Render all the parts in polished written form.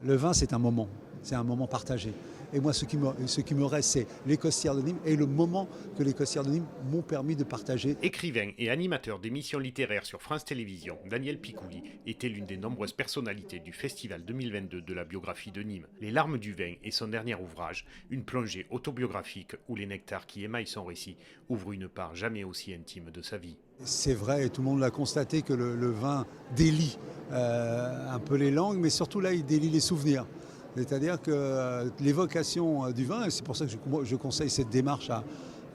Le vin, c'est un moment partagé. Et moi, ce qui me reste, c'est les Costières de Nîmes et le moment que les Costières de Nîmes m'ont permis de partager. Écrivain et animateur d'émissions littéraires sur France Télévisions, Daniel Picouli était l'une des nombreuses personnalités du Festival 2022 de la biographie de Nîmes. Les larmes du vin est son dernier ouvrage, une plongée autobiographique où les nectars qui émaillent son récit ouvrent une part jamais aussi intime de sa vie. C'est vrai, et tout le monde l'a constaté, que le vin délie un peu les langues, mais surtout là, il délie les souvenirs. C'est-à-dire que l'évocation du vin, et c'est pour ça que je conseille cette démarche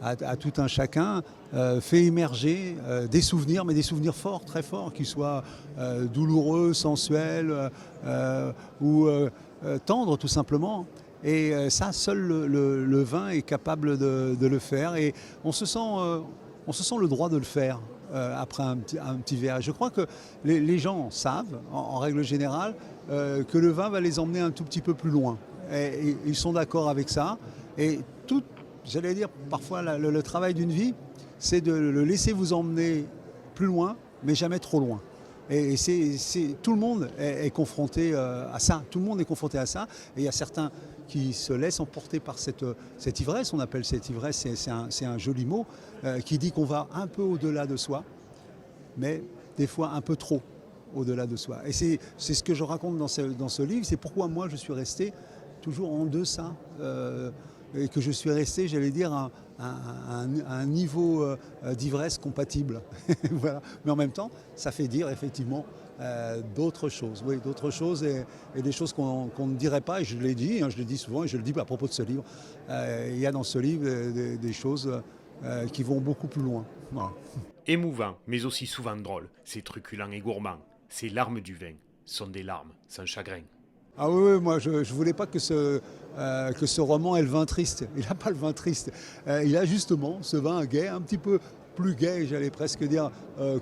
à tout un chacun, fait émerger des souvenirs, mais des souvenirs forts, très forts, qui soient douloureux, sensuels ou tendres tout simplement. Et ça, seul le vin est capable de le faire. Et on se sent le droit de le faire après un petit verre. Je crois que les gens savent, en règle générale, que le vin va les emmener un tout petit peu plus loin. Et ils sont d'accord avec ça. Et tout, j'allais dire, parfois le travail d'une vie, c'est de le laisser vous emmener plus loin, mais jamais trop loin. Et tout le monde est confronté à ça. Tout le monde est confronté à ça. Et il y a certains qui se laissent emporter par cette ivresse. On appelle cette ivresse, c'est un joli mot, qui dit qu'on va un peu au-delà de soi, mais des fois un peu trop au-delà de soi. Et c'est ce que je raconte dans ce livre. C'est pourquoi moi je suis resté toujours en deçà. Et que je suis resté, j'allais dire, à un niveau d'ivresse compatible. Voilà. Mais en même temps, ça fait dire effectivement d'autres choses. Oui, d'autres choses et des choses qu'on ne dirait pas. Et je l'ai dit, je le dis souvent et je le dis à propos de ce livre. Il y a dans ce livre des choses qui vont beaucoup plus loin. Voilà. Émouvant, mais aussi souvent drôle, c'est truculent et gourmand. Ces larmes du vin sont des larmes sans chagrin. Ah oui, oui, moi je ne voulais pas que ce roman ait le vin triste. Il n'a pas le vin triste. Il a justement ce vin gai, un petit peu plus gai, j'allais presque dire,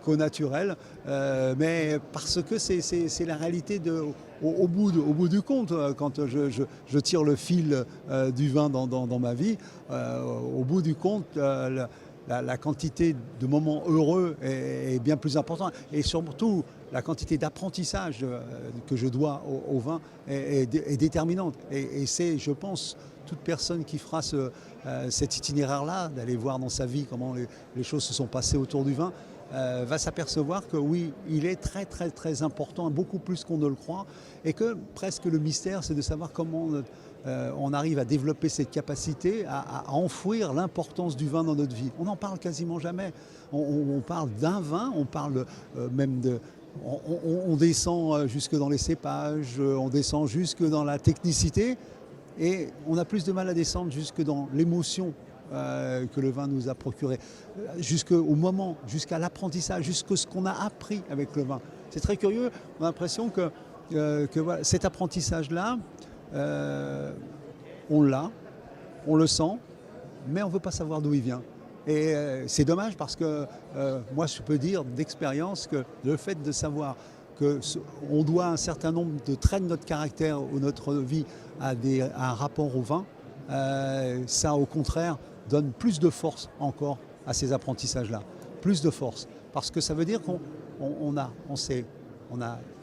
qu'au naturel. Mais parce que c'est la réalité au bout du compte. Quand je tire le fil du vin dans ma vie, au bout du compte, la quantité de moments heureux est bien plus importante. Et surtout, la quantité d'apprentissage que je dois au vin est déterminante. Et c'est, je pense, toute personne qui fera cet itinéraire-là, d'aller voir dans sa vie comment les choses se sont passées autour du vin, va s'apercevoir que oui, il est très très très important, beaucoup plus qu'on ne le croit, et que presque le mystère, c'est de savoir comment on arrive à développer cette capacité à enfouir l'importance du vin dans notre vie. On n'en parle quasiment jamais. On parle d'un vin, on parle même de... On descend jusque dans les cépages, on descend jusque dans la technicité, et on a plus de mal à descendre jusque dans l'émotion que le vin nous a procuré, jusqu'au moment, jusqu'à l'apprentissage, jusqu'à ce qu'on a appris avec le vin. C'est très curieux, on a l'impression que voilà, cet apprentissage-là, on l'a, on le sent, mais on ne veut pas savoir d'où il vient. Et c'est dommage parce que moi je peux dire d'expérience que le fait de savoir qu'on doit un certain nombre de traits de notre caractère ou notre vie à un rapport au vin, ça au contraire donne plus de force encore à ces apprentissages-là. Plus de force. Parce que ça veut dire qu'on a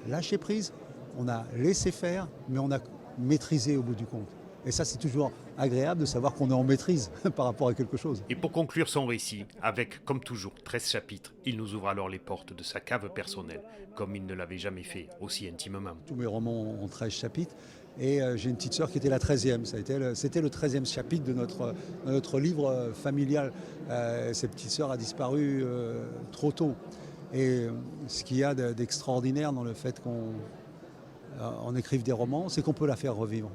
lâché prise, on a laissé faire, mais on a maîtrisé au bout du compte. Et ça, c'est toujours agréable de savoir qu'on est en maîtrise par rapport à quelque chose. Et pour conclure son récit, avec, comme toujours, 13 chapitres, il nous ouvre alors les portes de sa cave personnelle, comme il ne l'avait jamais fait, aussi intimement. Tous mes romans ont 13 chapitres. Et j'ai une petite sœur qui était la 13e. C'était le 13e chapitre de notre livre familial. Cette petite sœur a disparu trop tôt. Et ce qu'il y a d'extraordinaire dans le fait qu'on écrive des romans, c'est qu'on peut la faire revivre.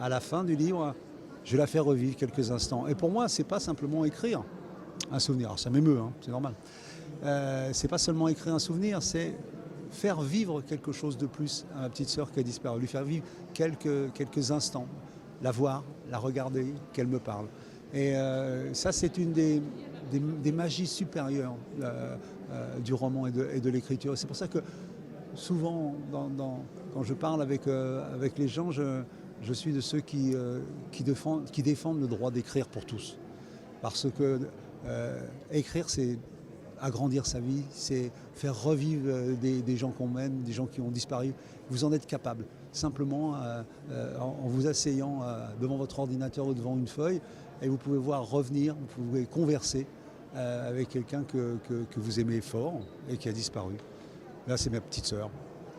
À la fin du livre, je la fais revivre quelques instants. Et pour moi, c'est pas simplement écrire un souvenir. Alors, ça m'émeut, hein, c'est normal. C'est pas seulement écrire un souvenir, c'est faire vivre quelque chose de plus à ma petite sœur qui a disparu. Lui faire vivre quelques instants. La voir, la regarder, qu'elle me parle. Et ça, c'est une des magies supérieures du roman et de l'écriture. C'est pour ça que souvent, quand je parle avec les gens, je suis de ceux qui défendent le droit d'écrire pour tous. Parce que écrire, c'est agrandir sa vie, c'est faire revivre des gens qu'on aime, des gens qui ont disparu. Vous en êtes capable. Simplement en vous asseyant devant votre ordinateur ou devant une feuille, et vous pouvez voir revenir, vous pouvez converser avec quelqu'un que vous aimez fort et qui a disparu. Là, c'est ma petite sœur.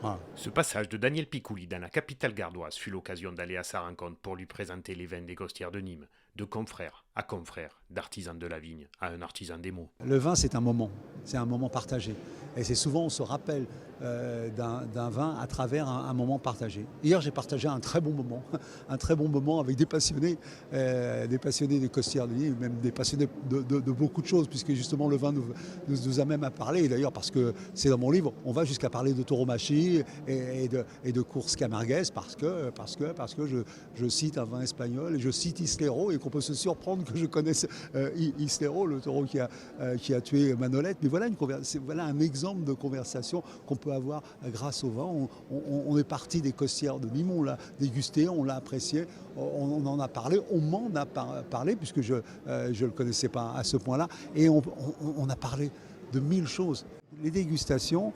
Voilà. Ce passage de Daniel Picouli dans la capitale gardoise fut l'occasion d'aller à sa rencontre pour lui présenter les vins des Costières de Nîmes, de confrère à confrère, d'artisan de la vigne à un artisan des mots. Le vin, c'est un moment partagé. Et c'est souvent, on se rappelle d'un vin à travers un moment partagé. Hier, j'ai partagé un très bon moment avec des passionnés des Costières de Nîmes, même des passionnés de beaucoup de choses, puisque justement le vin nous amène à parler. Et d'ailleurs, parce que c'est dans mon livre, on va jusqu'à parler de tauromachie et de courses camarguaises, parce que je cite un vin espagnol et je cite Islero, et qu'on peut se surprendre que je connaisse Islero, le taureau qui a tué Manolette. Mais voilà un exemple de conversation qu'on peut avoir grâce au vin. On est parti des Costières de Nîmes, on l'a dégusté, on l'a apprécié, on en a parlé, on m'en a parlé, puisque je ne le connaissais pas à ce point-là, et on a parlé de 1000 choses. Les dégustations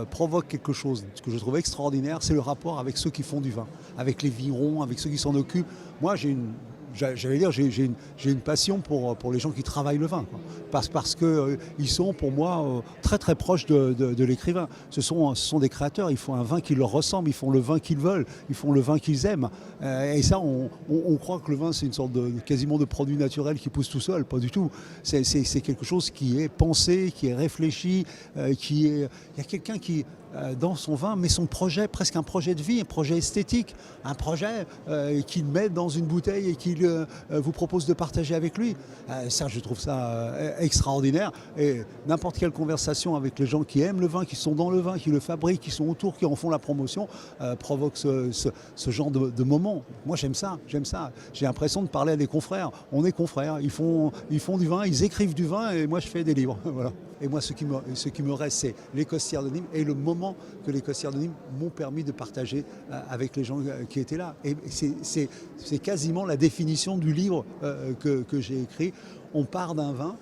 provoquent quelque chose que je trouve extraordinaire, c'est le rapport avec ceux qui font du vin, avec les vignerons, avec ceux qui s'en occupent. Moi, j'ai une passion pour les gens qui travaillent le vin, quoi. Parce qu'ils sont pour moi très très proches de l'écrivain. Ce sont des créateurs, ils font un vin qui leur ressemble, ils font le vin qu'ils veulent, ils font le vin qu'ils aiment. Et ça, on croit que le vin c'est une sorte quasiment de produit naturel qui pousse tout seul, pas du tout. C'est quelque chose qui est pensé, qui est réfléchi, il y a quelqu'un qui dans son vin, mais son projet, presque un projet de vie, un projet esthétique, un projet qu'il met dans une bouteille et qu'il vous propose de partager avec lui. Ça, je trouve ça extraordinaire. Et n'importe quelle conversation avec les gens qui aiment le vin, qui sont dans le vin, qui le fabriquent, qui sont autour, qui en font la promotion, provoque ce genre de moment. Moi, j'aime ça. J'ai l'impression de parler à des confrères. On est confrères. Ils font du vin, ils écrivent du vin, et moi, je fais des livres. Voilà. Et moi, ce qui me reste, c'est les Costières de Nîmes et le moment que les Costières de Nîmes m'ont permis de partager avec les gens qui étaient là. Et c'est quasiment la définition du livre que j'ai écrit. On part d'un vin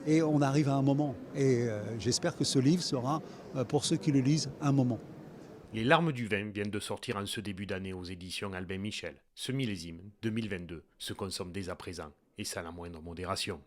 et on arrive à un moment. Et j'espère que ce livre sera, pour ceux qui le lisent, un moment. Les larmes du vin viennent de sortir en ce début d'année aux éditions Albin Michel. Ce millésime 2022 se consomme dès à présent, et ça la moindre modération.